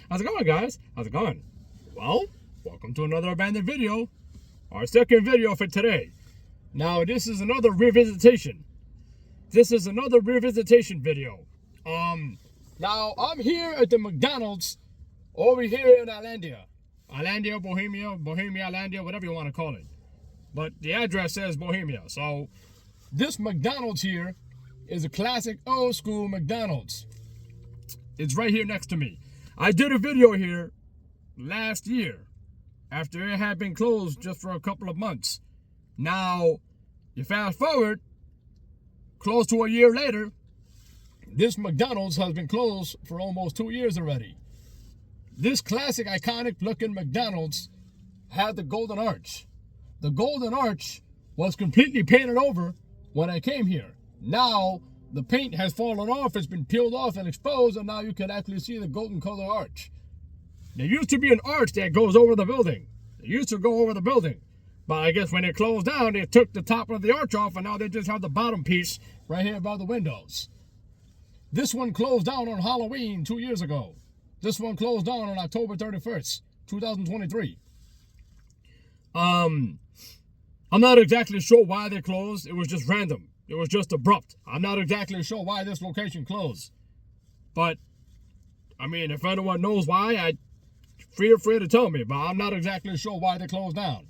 How's it going, guys? How's it going? Well, welcome to another abandoned video. Our second video for today. Now, this is another revisitation. This is another revisitation video. Now, I'm here at the McDonald's over here in Islandia. Islandia, Bohemia, Islandia, whatever you want to call it. But the address says Bohemia. So, this McDonald's here is a classic old school McDonald's. It's right here next to me. I did a video here last year after it had been closed just for a couple of months. Now, you fast forward, close to a year later, this McDonald's has been closed for almost 2 years already. This classic, iconic looking McDonald's had the golden arch. The golden arch was completely painted over when I came here. Now, the paint has fallen off, it's been peeled off and exposed, and now you can actually see the golden color arch. There used to be an arch that goes over the building. It used to go over the building. But I guess when it closed down, they took the top of the arch off, and now they just have the bottom piece right here above the windows. This one closed down on Halloween 2 years ago. This one closed down on October 31st, 2023. I'm not exactly sure why they closed. It was just random. It was just abrupt. I'm not exactly sure why this location closed. But, I mean, if anyone knows why, feel free to tell me. But I'm not exactly sure why they closed down.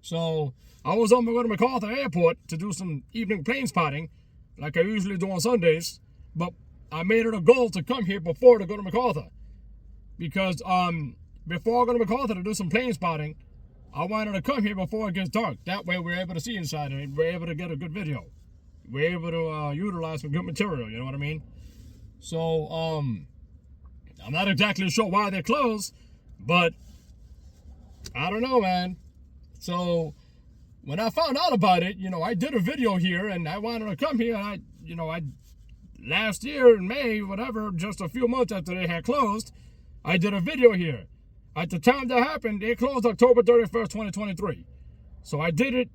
So, I was on my way to MacArthur Airport to do some evening plane spotting, like I usually do on Sundays. But I made it a goal to come here before to go to MacArthur. Because, before I go to MacArthur to do some plane spotting, I wanted to come here before it gets dark. That way we're able to see inside and we're able to get a good video. We're able to utilize some good material, you know what I mean? So, I'm not exactly sure why they closed, but I don't know, man. So, when I found out about it, I did a video here and I wanted to come here. And last year in May, whatever, just a few months after they had closed, I did a video here. At the time that happened, they closed October 31st, 2023. So I did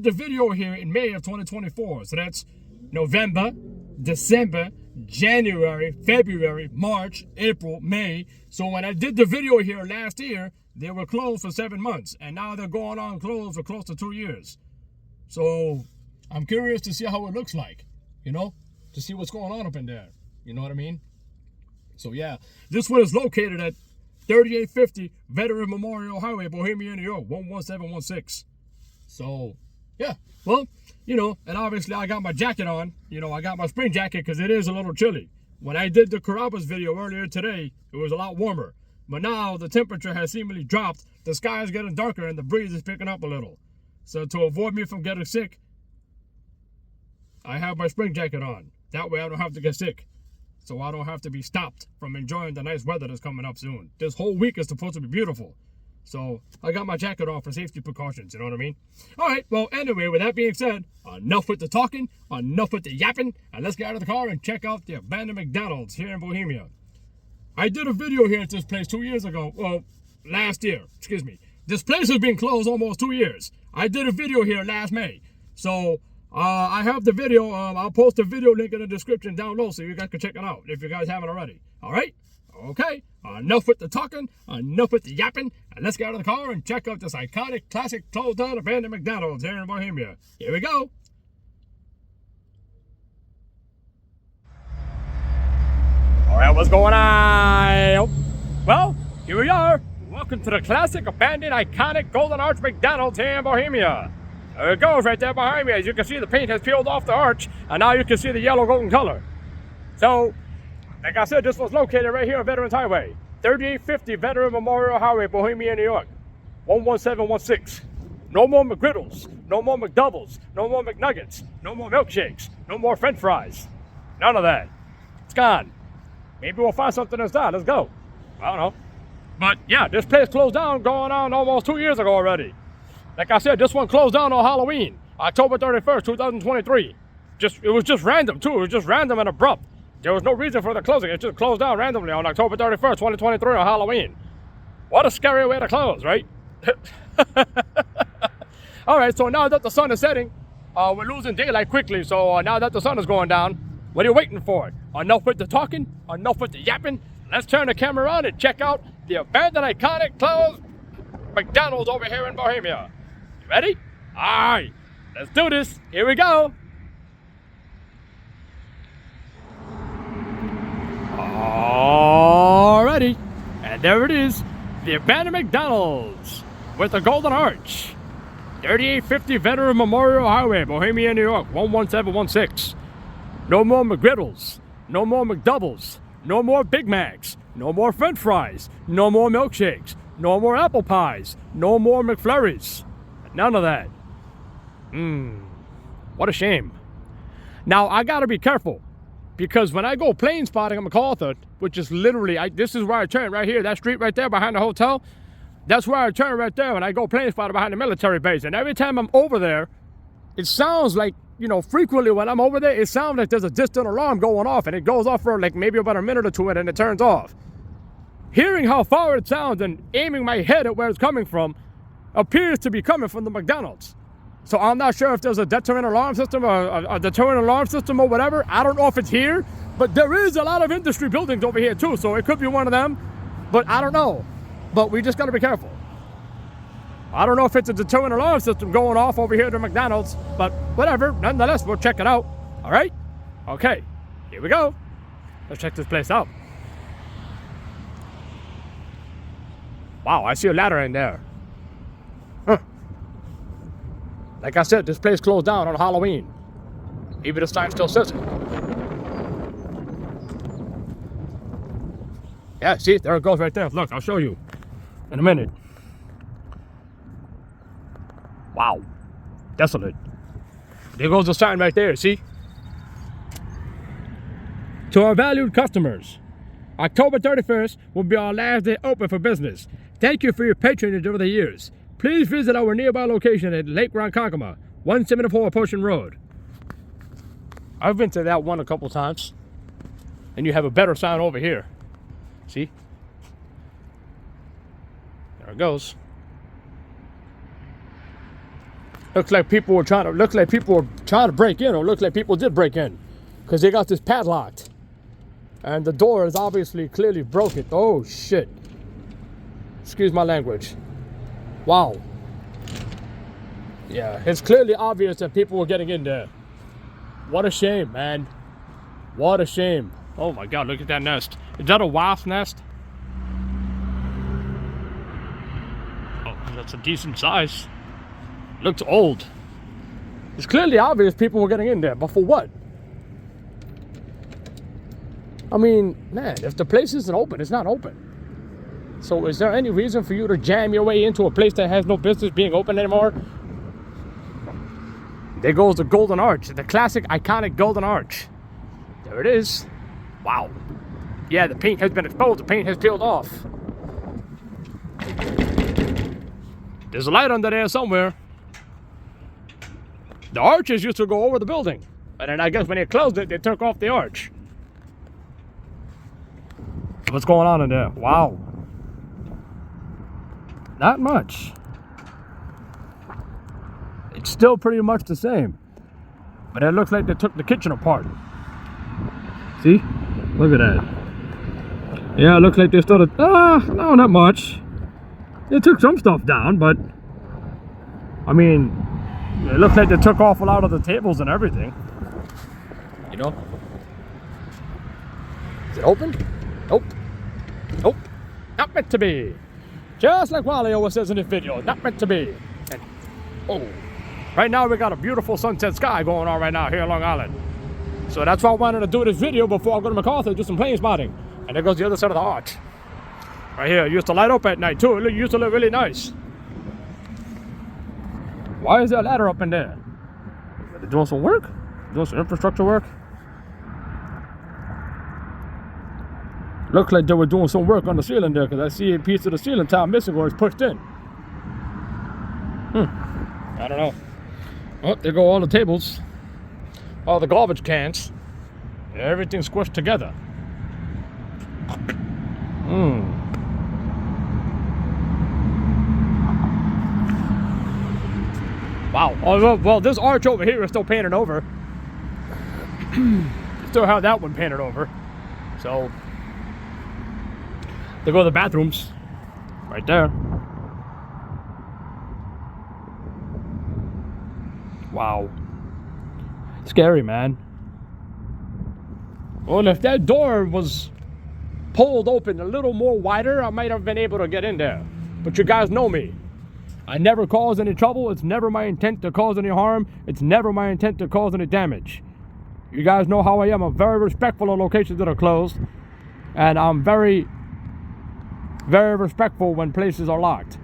the video here in May of 2024. So that's November, December, January, February, March, April, May. So when I did the video here last year, they were closed for 7 months. And now they're going on closed for close to 2 years. So I'm curious to see how it looks like, to see what's going on up in there. You know what I mean? So yeah, this one is located at 3850 Veteran Memorial Highway, Bohemia, New York, 11716. So, yeah, well, and obviously I got my jacket on. I got my spring jacket because it is a little chilly. When I did the Carrabba's video earlier today, it was a lot warmer. But now the temperature has seemingly dropped. The sky is getting darker and the breeze is picking up a little. So to avoid me from getting sick, I have my spring jacket on. That way I don't have to get sick. So I don't have to be stopped from enjoying the nice weather that's coming up soon. This whole week is supposed to be beautiful. So I got my jacket on for safety precautions, you know what I mean? All right, well, anyway, with that being said, enough with the talking, enough with the yapping, and let's get out of the car and check out the abandoned McDonald's here in Bohemia. I did a video here at this place 2 years ago. Well, last year, excuse me. This place has been closed almost 2 years. I did a video here last May. So, I have the video. I'll post a video link in the description down below so you guys can check it out if you guys haven't already. All right? Okay. Enough with the talking. Enough with the yapping. And let's get out of the car and check out this iconic, classic, closed down, abandoned McDonald's here in Bohemia. Here we go. All right, what's going on? Well, here we are. Welcome to the classic, abandoned, iconic, golden arch McDonald's here in Bohemia. There it goes right there behind me. As you can see, the paint has peeled off the arch, and now you can see the yellow golden color. So, like I said, this was located right here on Veterans Highway, 3850 Veteran Memorial Highway, Bohemia, New York, 11716. No more McGriddles, no more McDoubles, no more McNuggets, no more milkshakes, no more French fries. None of that. It's gone. Maybe we'll find something inside. Let's go. I don't know. But yeah, this place closed down going on almost 2 years ago already. Like I said, this one closed down on Halloween, October 31st, 2023. It was just random, too. It was just random and abrupt. There was no reason for the closing. It just closed down randomly on October 31st, 2023 on Halloween. What a scary way to close, right? All right, so now that the sun is setting, we're losing daylight quickly. So now that the sun is going down, what are you waiting for? Enough with the talking, enough with the yapping, let's turn the camera on and check out the abandoned iconic closed McDonald's over here in Bohemia. You ready? All right, let's do this. Here we go. Alrighty, and there it is, the abandoned McDonald's with the golden arch. 3850 Veteran Memorial Highway, Bohemia, New York, 11716. No more McGriddles, no more McDoubles, no more Big Macs, no more French fries, no more milkshakes, no more apple pies, no more McFlurries. None of that. What a shame. Now, I gotta be careful, because when I go plane spotting in MacArthur, which is literally, this is where I turn right here, that street right there behind the hotel, that's where I turn right there when I go plane spotting behind the military base. And every time I'm over there, it sounds like, you know, frequently when I'm over there, it sounds like there's a distant alarm going off, and it goes off for like maybe about a minute or two, and then it turns off. Hearing how far it sounds and aiming my head at where it's coming from appears to be coming from the McDonald's. So I'm not sure if there's a deterrent alarm system or a deterrent alarm system or whatever. I don't know if it's here, but there is a lot of industry buildings over here too, so it could be one of them, but I don't know. But we just gotta be careful. I don't know if it's a deterrent alarm system going off over here to McDonald's, but whatever, nonetheless, we'll check it out. All right? Okay, here we go. Let's check this place out. Wow, I see a ladder in there. Huh. Like I said, this place closed down on Halloween. Even the sign still says it. Yeah, see, there it goes right there. Look, I'll show you in a minute. Wow, desolate. There goes the sign right there, see? To our valued customers, October 31st will be our last day open for business. Thank you for your patronage over the years. Please visit our nearby location at Lake Ronkonkoma, 174 Potion Road. I've been to that one a couple times. And you have a better sign over here. See? There it goes. Looks like people were trying to break in, or looks like people did break in, because they got this padlocked. And the door is obviously clearly broken. Oh shit. Excuse my language. Wow. Yeah, it's clearly obvious that people were getting in there. What a shame, man. What a shame. Oh my God, look at that nest. Is that a wasp nest? Oh, that's a decent size. Looks old. It's clearly obvious people were getting in there, but for what? I mean, man, if the place isn't open, it's not open. So is there any reason for you to jam your way into a place that has no business being open anymore? There goes the golden arch, the classic iconic golden arch. There it is. Wow. Yeah, the paint has been exposed, the paint has peeled off. There's a light under there somewhere. The arches used to go over the building, and then I guess when they closed it, they took off the arch. What's going on in there? Wow. Not much. It's still pretty much the same. But it looks like they took the kitchen apart. See? Look at that. Yeah, it looks like they started... no, not much. They took some stuff down, but... I mean, it looks like they took off a lot of the tables and everything. You know? Is it open? Nope. Nope. Not meant to be. Just like Wally always says in this video, not meant to be. And, oh, right now we got a beautiful sunset sky going on right now here in Long Island. So that's why I wanted to do this video before I go to MacArthur, do some plane spotting. And there goes the other side of the arch. Right here, it used to light up at night too. It used to look really nice. Why is there a ladder up in there? Are they doing some work? Doing some infrastructure work? Looks like they were doing some work on the ceiling there, because I see a piece of the ceiling tile missing or it's pushed in. I don't know. Oh, there go all the tables. All the garbage cans. Everything squished together. Wow. Oh, well, this arch over here is still painted over. Still have that one painted over. So... They go to the bathrooms. Right there. Wow. Scary, man. Well, if that door was pulled open a little more wider, I might have been able to get in there. But you guys know me. I never cause any trouble. It's never my intent to cause any harm. It's never my intent to cause any damage. You guys know how I am. I'm very respectful of locations that are closed. And I'm very, very respectful when places are locked.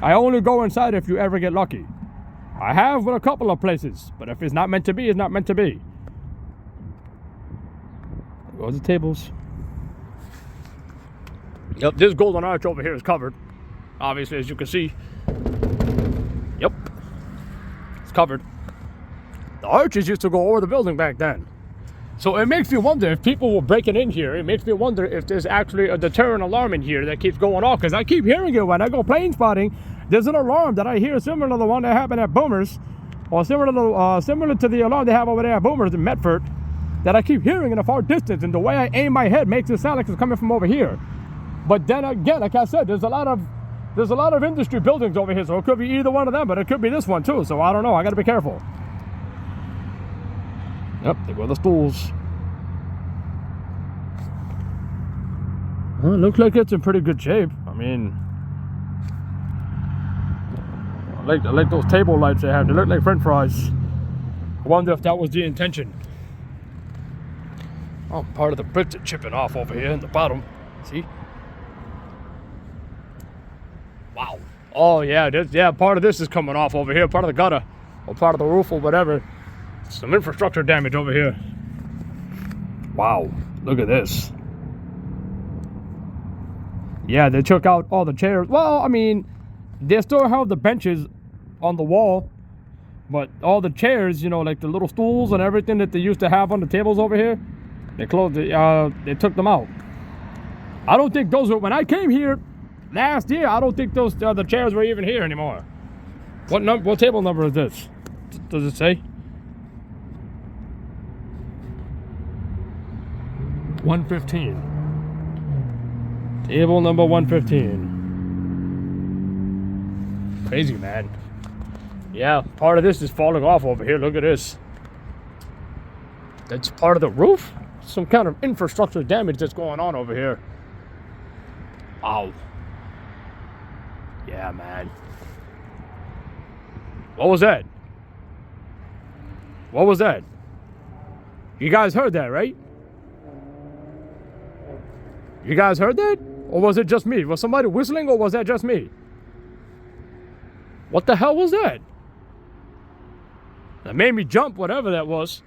I only go inside if you ever get lucky. I have with a couple of places. But if it's not meant to be, it's not meant to be. There goes the tables. Yep, this golden arch over here is covered. Obviously, as you can see. Yep. It's covered. The arches used to go over the building back then. So it makes me wonder if people were breaking in here. It makes me wonder if there's actually a deterrent alarm in here that keeps going off. Because I keep hearing it when I go plane spotting. There's an alarm that I hear similar to the one that happened at Boomers. Or similar to the alarm they have over there at Boomers in Medford. That I keep hearing in a far distance. And the way I aim my head makes it sound like it's coming from over here. But then again, like I said, there's a lot of industry buildings over here, so it could be either one of them, but it could be this one too. So I don't know. I got to be careful. Yep, there go the stools. Well, it looks like it's in pretty good shape. I mean, I like those table lights they have. They look like French fries. I wonder if that was the intention. Oh, part of the bricks are chipping off over here in the bottom. See? Wow. Oh yeah, part of this is coming off over here, part of the gutter, or part of the roof or whatever. Some infrastructure damage over here. Wow, look at this. Yeah, they took out all the chairs. Well, I mean, they still have the benches on the wall, but all the chairs, you know, like the little stools and everything that they used to have on the tables over here, they closed it, they took them out. I don't think those were, when I came here last year, I don't think those the chairs were even here anymore. What table number is this? Does it say? 115. Table number 115. Crazy, man. Yeah, part of this is falling off over here. Look at this. That's part of the roof? Some kind of infrastructure damage that's going on over here. Wow. Yeah, man. What was that? What was that? You guys heard that, right? You guys heard that? Or was it just me? Was somebody whistling or was that just me? What the hell was that? That made me jump, whatever that was.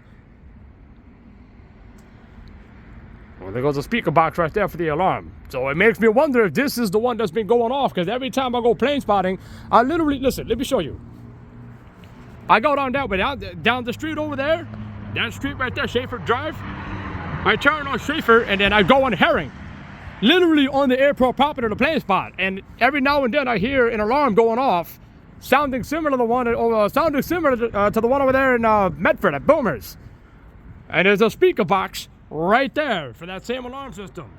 Well, there goes a speaker box right there for the alarm. So it makes me wonder if this is the one that's been going off, because every time I go plane spotting, I literally, listen, let me show you. I go down the street over there, that street right there, Schaefer Drive. I turn on Schaefer and then I go on Herring. Literally on the airport property of the plane spot. And every now and then I hear an alarm going off, sounding similar to the one, to the one over there in Medford at Boomers. And there's a speaker box right there for that same alarm system.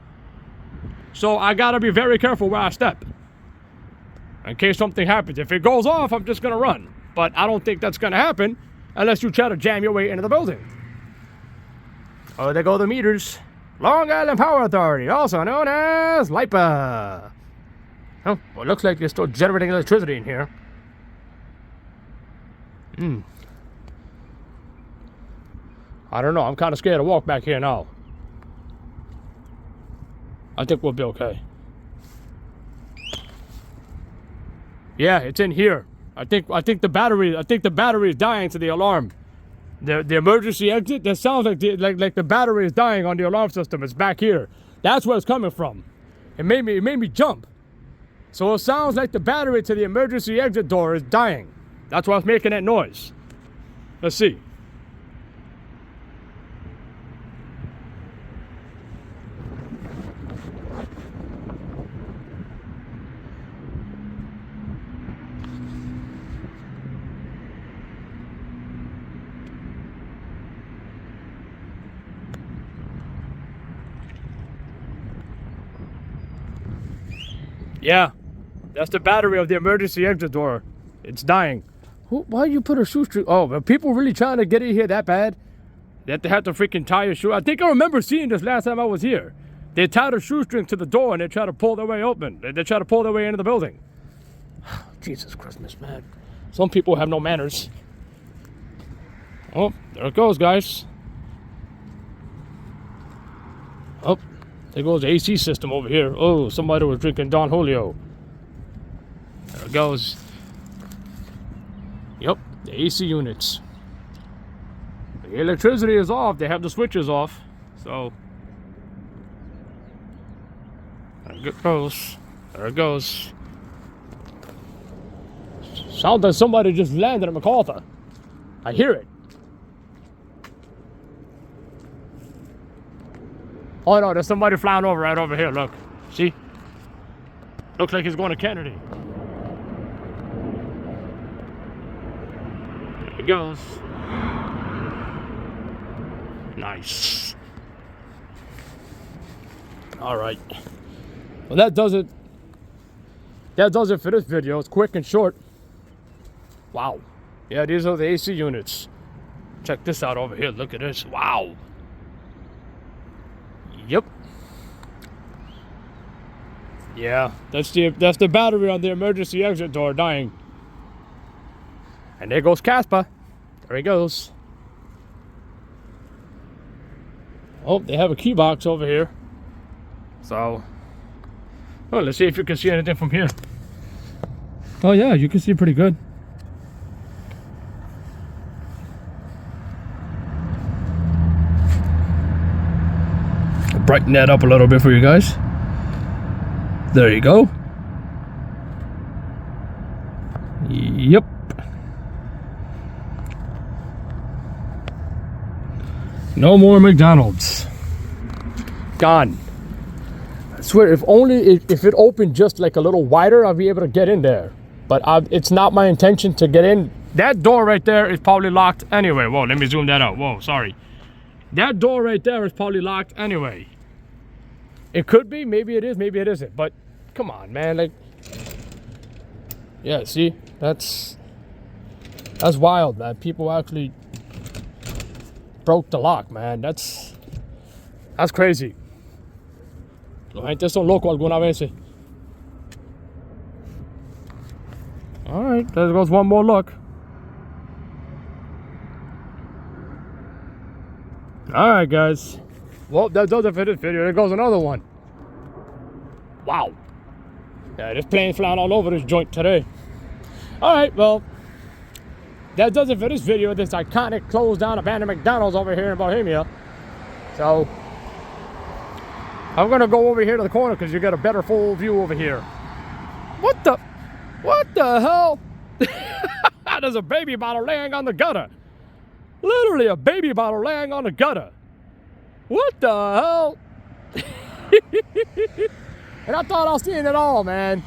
So I gotta be very careful where I step in case something happens. If it goes off, I'm just gonna run. But I don't think that's gonna happen unless you try to jam your way into the building. Oh, there go the meters. Long Island Power Authority, also known as LIPA. Oh, well, it looks like they're still generating electricity in here. I don't know. I'm kind of scared to walk back here now. I think we'll be okay. Yeah, it's in here. I think the battery is dying to the alarm. The emergency exit, that sounds like the battery is dying on the alarm system. It's back here. That's where it's coming from. It made me jump. So it sounds like the battery to the emergency exit door is dying. That's why it's making that noise. Let's see. Yeah, that's the battery of the emergency exit door. It's dying. Why you put a shoestring? Oh, are people really trying to get in here that bad that they have to freaking tie a shoe? I think I remember seeing this last time I was here. They tied a shoestring to the door and they try to pull their way open. They try to pull their way into the building. Jesus Christmas, man. Some people have no manners. Oh, there it goes, guys. Oh, there goes the AC system over here. Oh, somebody was drinking Don Julio. There it goes. Yep, the AC units. The electricity is off. They have the switches off. So, there it goes. There it goes. Sounds like somebody just landed at MacArthur. I hear it. Oh no, there's somebody flying over right over here, look. See? Looks like he's going to Kennedy. There he goes. Nice. Alright. Well, that does it. That does it for this video. It's quick and short. Wow. Yeah, these are the AC units. Check this out over here. Look at this. Wow. Yep. Yeah, that's the battery on the emergency exit door dying. And there goes Casper. There he goes. Oh, they have a key box over here. So, well, let's see if you can see anything from here. Oh yeah, you can see pretty good. Brighten that up a little bit for you guys. There you go. Yep. No more McDonald's. Gone. I swear, if it opened just like a little wider, I'll be able to get in there. But it's not my intention to get in. That door right there is probably locked anyway. Whoa, let me zoom that out. Whoa, sorry. That door right there is probably locked anyway. It could be, maybe it is, maybe it isn't. But come on, man, like, yeah, see, that's wild, man. People actually broke the lock, man. That's crazy. La gente son loco alguna vez. All right, there goes one more look. Alright guys, well, that does it for this video. There goes another one. Wow. Yeah, this plane's flying all over this joint today. Alright, well, that does it for this video. This iconic closed down abandoned McDonald's over here in Bohemia. So, I'm gonna go over here to the corner because you get a better full view over here. What the hell? There's a baby bottle laying on the gutter. Literally a baby bottle laying on the gutter. What the hell? And I thought I was seeing it all, man.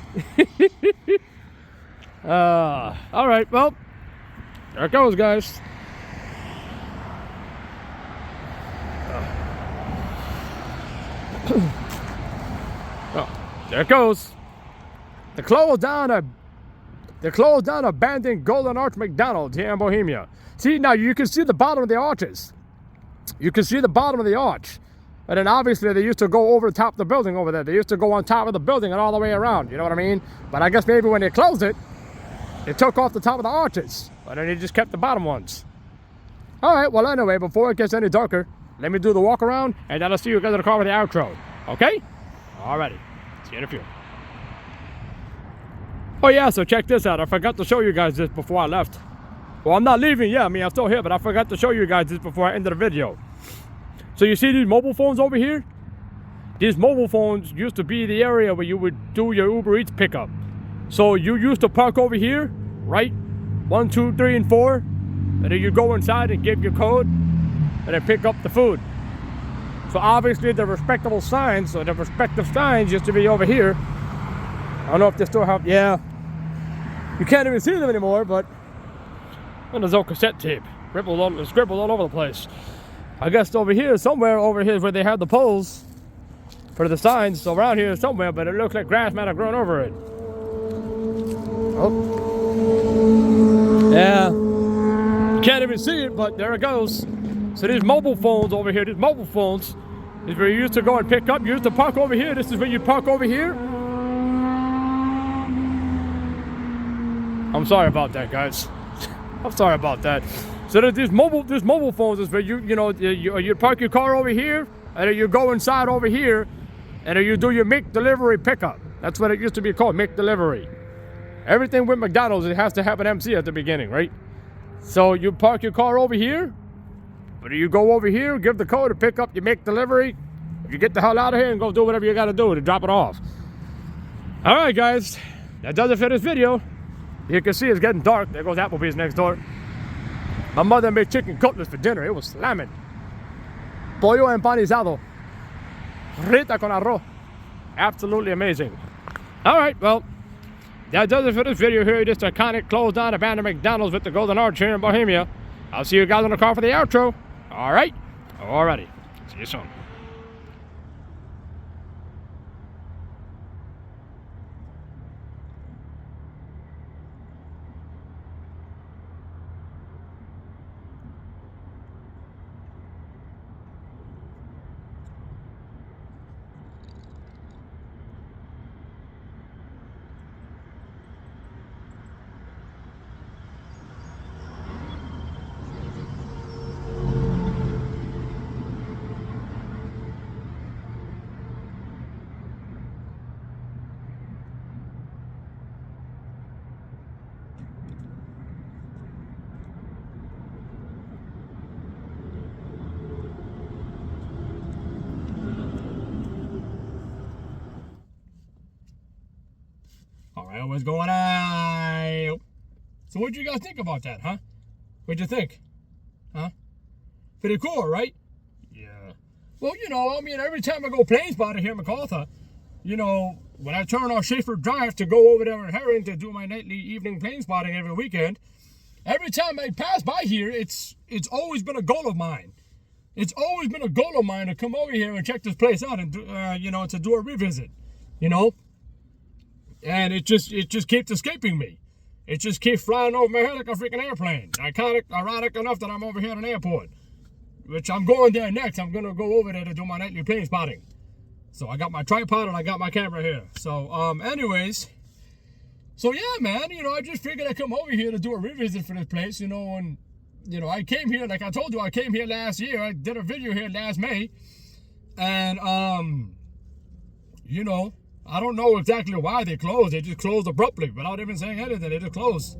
All right, well, there it goes, guys. Oh, there it goes. The closed down abandoned Golden Arch McDonald's here in Bohemia. See, now you can see the bottom of the arches. You can see the bottom of the arch. And then obviously they used to go over the top of the building over there. They used to go on top of the building and all the way around. You know what I mean? But I guess maybe when they closed it, they took off the top of the arches. But then they just kept the bottom ones. All right, well, anyway, before it gets any darker, let me do the walk around, and then I'll see you guys in the car with the outro. Okay? Alrighty. See you in a few. Oh yeah, so check this out. I forgot to show you guys this before I left. Well, I'm not leaving yet. I mean, I'm still here, but I forgot to show you guys this before I ended the video. So you see these mobile phones over here? These mobile phones used to be the area where you would do your Uber Eats pickup. So you used to park over here, right? 1, 2, 3, and 4. And then you go inside and give your code and then pick up the food. So obviously the respective signs used to be over here. I don't know if they still have, yeah. You can't even see them anymore, but and there's old cassette tape. Scribbled all over the place. I guess over here, somewhere over here is where they have the poles. for the signs around here somewhere, but it looks like grass might have grown over it. Oh. Yeah. You can't even see it, but there it goes. So these mobile phones over here, these mobile phones, is where you used to go and pick up. You used to park over here. This is where you park over here. I'm sorry about that, guys. I'm sorry about that. So there's these mobile phones is where you park your car over here, and then you go inside over here, and then you do your make delivery pickup. That's what it used to be called, make delivery. Everything with McDonald's, it has to have an MC at the beginning, right? So you park your car over here, but you go over here, give the code to pick up your make delivery. You get the hell out of here and go do whatever you got to do to drop it off. All right, guys, that does it for this video. You can see it's getting dark. There goes Applebee's next door. My mother made chicken cutlets for dinner. It was slamming. Pollo empanizado. Rita con arroz. Absolutely amazing. All right, well, that does it for this video here. This iconic closed down abandoned McDonald's with the Golden Arch here in Bohemia. I'll see you guys on the car for the outro. All right. Alrighty. See you soon. Alright, what's going on? So what'd you guys think about that, huh? What'd you think? Huh? Pretty cool, right? Yeah. Well, every time I go plane spotting here in MacArthur, when I turn off Schaefer Drive to go over there in Herring to do my nightly evening plane spotting every weekend, every time I pass by here, it's always been a goal of mine. It's always been a goal of mine to come over here and check this place out and to do a revisit, And it just keeps escaping me. It just keeps flying over my head like a freaking airplane. Ironic enough that I'm over here at an airport, which I'm going there next. I'm going to go over there to do my nightly plane spotting. So I got my tripod and I got my camera here. So, anyways. So, yeah, man, I just figured I'd come over here to do a revisit for this place, and, I came here, like I told you, I came here last year. I did a video here last May. And, I don't know exactly why they closed. They just closed abruptly without even saying anything. They just closed.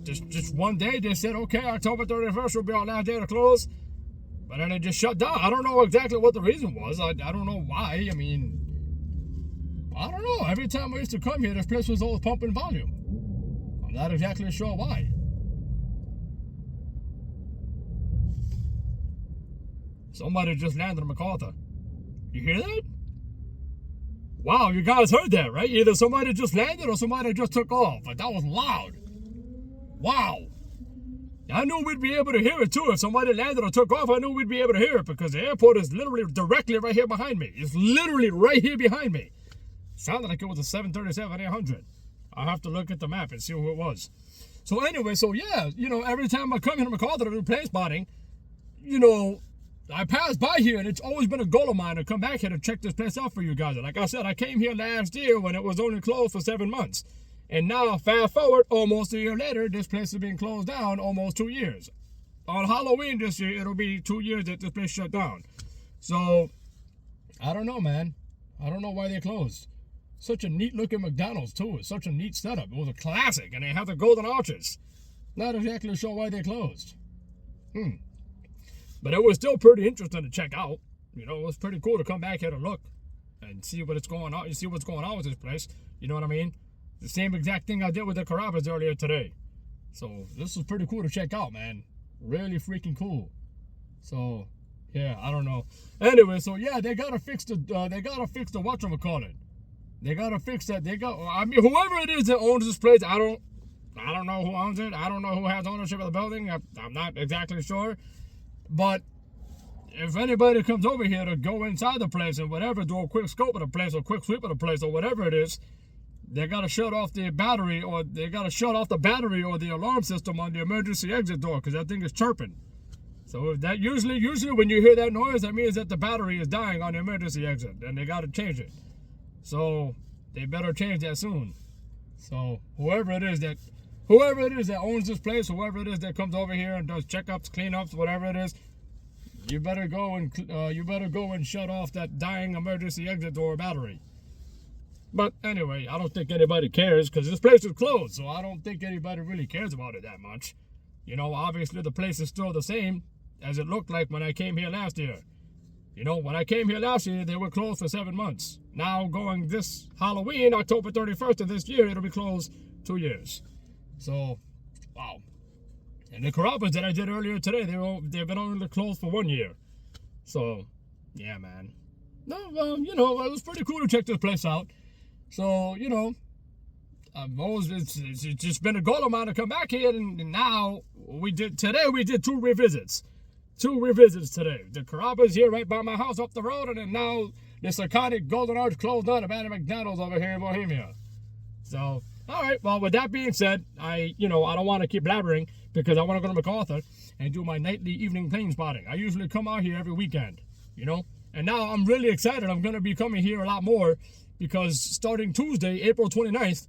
Just one day they said, okay, October 31st will be our last day to close. But then it just shut down. I don't know exactly what the reason was. I don't know why. I don't know. Every time I used to come here, this place was always pumping volume. I'm not exactly sure why. Somebody just landed in MacArthur. You hear that? Wow, you guys heard that, right? Either somebody just landed or somebody just took off. But that was loud. Wow. I knew we'd be able to hear it too. If somebody landed or took off, I knew we'd be able to hear it because the airport is literally directly right here behind me. It's literally right here behind me. Sounded like it was a 737-800. I'll have to look at the map and see who it was. So anyway, yeah, every time I come here to MacArthur to do plane spotting, I pass by here, and it's always been a goal of mine to come back here to check this place out for you guys. And like I said, I came here last year when it was only closed for 7 months. And now, fast forward, almost a year later, this place has been closed down almost 2 years. On Halloween this year, it'll be 2 years that this place shut down. So, I don't know, man. I don't know why they closed. Such a neat-looking McDonald's, too. It's such a neat setup. It was a classic, and they have the golden arches. Not exactly sure why they closed. But it was still pretty interesting to check out. It was pretty cool to come back here to look and see what's going on. You see what's going on with this place. You know what I mean? The same exact thing I did with the Carrabba's earlier today. So this was pretty cool to check out, man. Really freaking cool. So yeah, I don't know. Anyway, so yeah, they gotta fix the whatchamacallit. They gotta fix that. Whoever it is that owns this place, I don't know who owns it. I don't know who has ownership of the building. I'm not exactly sure. But if anybody comes over here to go inside the place and whatever, do a quick scope of the place or quick sweep of the place or whatever it is, they got to shut off the battery or they got to shut off the battery or the alarm system on the emergency exit door because that thing is chirping. So if that usually when you hear that noise, that means that the battery is dying on the emergency exit and they got to change it. So they better change that soon. So whoever it is that owns this place, whoever it is that comes over here and does checkups, cleanups, whatever it is, you better go and shut off that dying emergency exit door battery. But anyway, I don't think anybody cares because this place is closed, so I don't think anybody really cares about it that much. You know, obviously the place is still the same as it looked like when I came here last year. You know, when I came here last year, they were closed for 7 months. Now going this Halloween, October 31st of this year, it'll be closed 2 years. So, wow. And the Carrabba's that I did earlier today, they've been only closed for 1 year. So, yeah, man. No, you know, it was pretty cool to check this place out. So, you know, it's just been a goal of mine to come back here, and now we did 2 revisits. 2 revisits today. The Carrabba's here right by my house up the road, and then now this iconic Golden Arch closed down at McDonald's over here in Bohemia. So, all right, well, with that being said, I don't want to keep blabbering because I want to go to MacArthur and do my nightly evening plane spotting. I usually come out here every weekend, you know, and now I'm really excited. I'm going to be coming here a lot more because starting Tuesday, April 29th,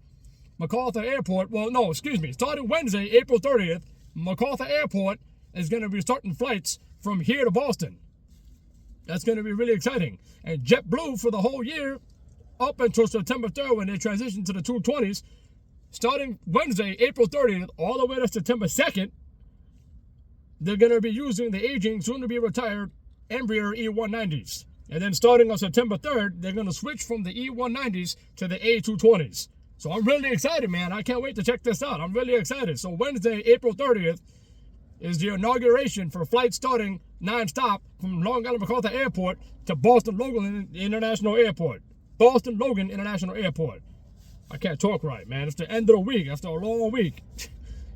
MacArthur Airport, starting Wednesday, April 30th, MacArthur Airport is going to be starting flights from here to Boston. That's going to be really exciting. And JetBlue for the whole year, up until September 3rd when they transition to the 220s, starting Wednesday, April 30th, all the way to September 2nd, they're going to be using the aging, soon-to-be-retired Embraer E190s. And then starting on September 3rd, they're going to switch from the E190s to the A220s. So I'm really excited, man. I can't wait to check this out. I'm really excited. So Wednesday, April 30th, is the inauguration for flights starting non-stop from Long Island MacArthur Airport to Boston Logan International Airport. Boston Logan International Airport. I can't talk right, man. It's the end of the week after a long week.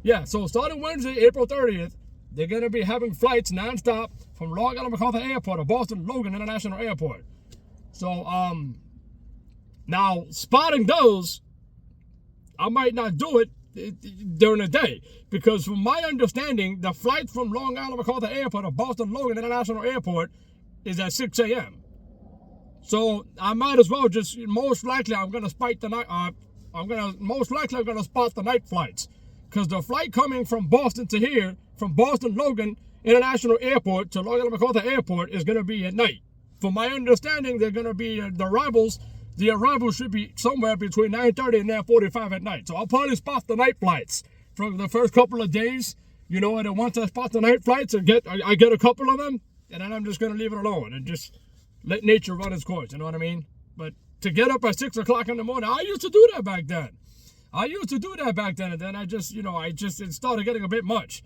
Yeah, so starting Wednesday, April 30th, they're going to be having flights non-stop from Long Island MacArthur Airport to Boston Logan International Airport. So, now, spotting those, I might not do it during the day because from my understanding, the flight from Long Island MacArthur Airport to Boston Logan International Airport is at 6 a.m. So I might as well just, most likely I'm going to spot the night flights because the flight coming from Boston to here, from Boston Logan International Airport to Long Island MacArthur Airport is going to be at night. From my understanding, they're going to be, the arrivals should be somewhere between 9:30 and 9:45 at night. So I'll probably spot the night flights from the first couple of days, you know, and then once I spot the night flights and I get a couple of them, and then I'm just going to leave it alone and just let nature run its course, you know what I mean? But to get up at 6 o'clock in the morning, I used to do that back then. And then it started getting a bit much.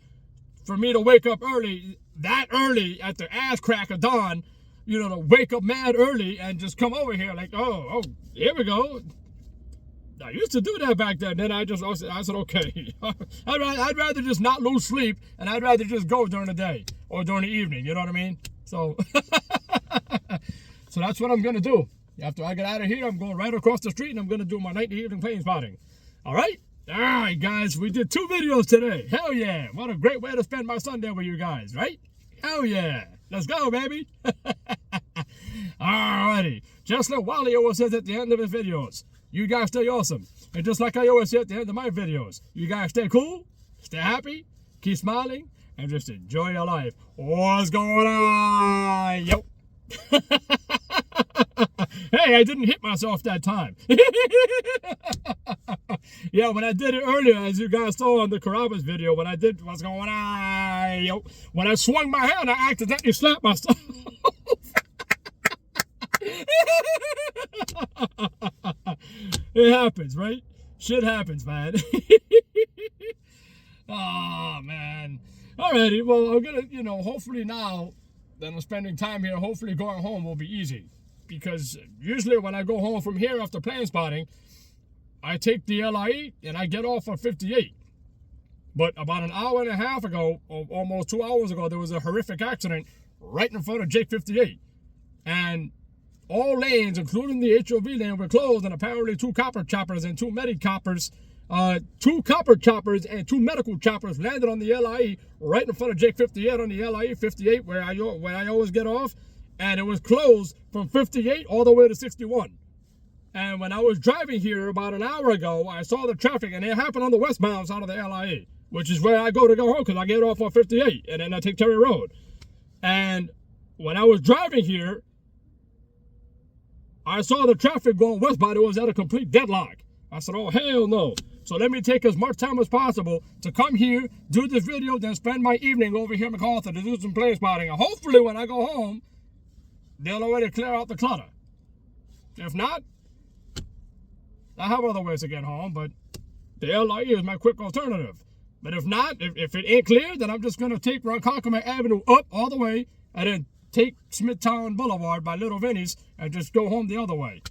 For me to wake up that early at the ass crack of dawn, you know, to wake up mad early and just come over here like, oh, here we go. I used to do that back then. Then I said, okay. I'd rather just not lose sleep, and I'd rather just go during the day or during the evening, you know what I mean? So, so that's what I'm going to do. After I get out of here, I'm going right across the street, and I'm going to do my nightly evening plane spotting. All right? All right, guys. We did 2 videos today. Hell yeah. What a great way to spend my Sunday with you guys, right? Hell yeah. Let's go, baby. Alrighty. Just like Wally always says at the end of his videos, you guys stay awesome. And just like I always say at the end of my videos, you guys stay cool, stay happy, keep smiling, and just enjoy your life. What's going on? Yo. Hey, I didn't hit myself that time. Yeah, when I did it earlier, as you guys saw on the Carrabba's video, when I did what's going on, yo, when I swung my hand, I accidentally slapped myself. It happens, right? Shit happens, man. Oh, man. Alrighty, well, I'm gonna, hopefully now that I'm spending time here, hopefully going home will be easy. Because usually when I go home from here after plane spotting, I take the LIE and I get off on 58. But about an hour and a half ago, or almost 2 hours ago, there was a horrific accident right in front of Jake 58. And all lanes, including the HOV lane, were closed, and apparently 2 copper choppers and 2 Medi-Coppers, 2 copper choppers and 2 medical choppers landed on the LIE right in front of Jake 58 on the LIE 58 where I always get off, and it was closed from 58 all the way to 61. And when I was driving here about an hour ago, I saw the traffic, and it happened on the westbound side of the LIE, which is where I go home because I get off on 58, and then I take Terry Road. And when I was driving here, I saw the traffic going westbound. It was at a complete deadlock. I said, oh, hell no. So let me take as much time as possible to come here, do this video, then spend my evening over here in MacArthur to do some plane spotting. And hopefully when I go home, they'll already clear out the clutter. If not, I have other ways to get home, but the LIE is my quick alternative. But if not, if it ain't clear, then I'm just going to take Ronkonkoma Avenue up all the way and then take Smithtown Boulevard by Little Vinny's and just go home the other way.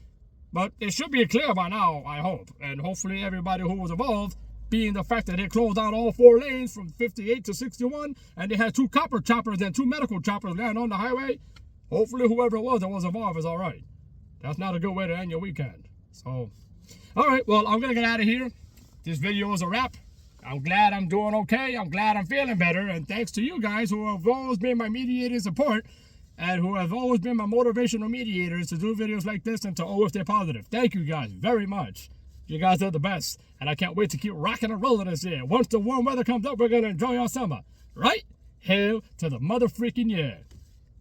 But it should be clear by now, I hope. And hopefully everybody who was involved, being the fact that they closed down all 4 lanes from 58 to 61, and they had 2 copper choppers and 2 medical choppers land on the highway, hopefully whoever it was that was involved is all right. That's not a good way to end your weekend. So, all right, well, I'm going to get out of here. This video is a wrap. I'm glad I'm doing okay. I'm glad I'm feeling better. And thanks to you guys who have always been my mediating support and who have always been my motivational mediators to do videos like this and to always stay positive. Thank you guys very much. You guys are the best. And I can't wait to keep rocking and rolling this year. Once the warm weather comes up, we're going to enjoy our summer. Right? Hell to the mother freaking year.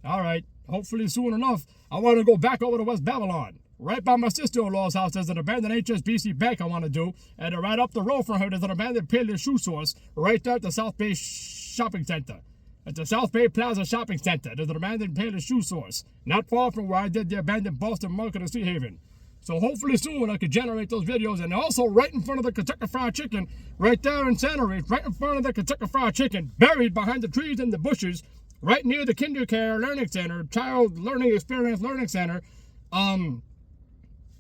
All right. Hopefully soon enough, I want to go back over to West Babylon. Right by my sister-in-law's house, there's an abandoned HSBC bank I want to do. And right up the road from her, there's an abandoned Payless shoe source right there at the South Bay Shopping Center. At the South Bay Plaza Shopping Center, there's an abandoned Payless shoe source. Not far from where I did the abandoned Boston Market of Sea Haven. So hopefully soon I could generate those videos. And also right in front of the Kentucky Fried Chicken, right there in Santa Ridge, right in front of the Kentucky Fried Chicken, buried behind the trees and the bushes, right near the Kinder Care Learning Center, Child Learning Experience Learning Center,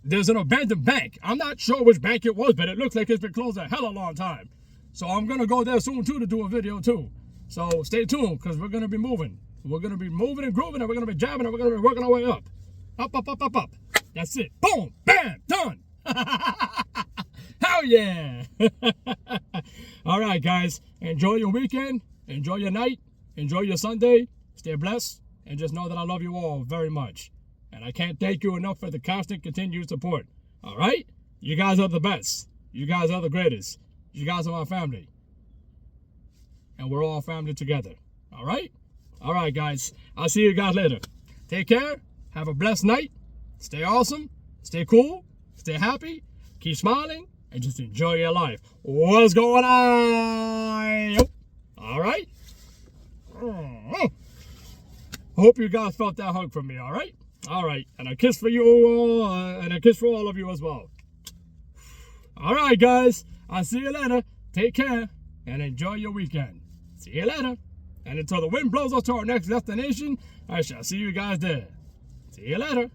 there's an abandoned bank. I'm not sure which bank it was, but it looks like it's been closed a hell of a long time. So I'm going to go there soon, too, to do a video, too. So stay tuned, because we're going to be moving. We're going to be moving and grooving, and we're going to be jabbing, and we're going to be working our way up. Up, up, up, up, up. That's it. Boom, bam, done. Hell yeah. All right, guys. Enjoy your weekend. Enjoy your night. Enjoy your Sunday. Stay blessed. And just know that I love you all very much. And I can't thank you enough for the constant, continued support. All right? You guys are the best. You guys are the greatest. You guys are my family. And we're all family together. All right? All right, guys. I'll see you guys later. Take care. Have a blessed night. Stay awesome. Stay cool. Stay happy. Keep smiling. And just enjoy your life. What's going on? All right? Hope you guys felt that hug from me, all right? All right, and a kiss for you all, and a kiss for all of you as well. All right, guys, I'll see you later. Take care, and enjoy your weekend. See you later. And until the wind blows us to our next destination, I shall see you guys there. See you later.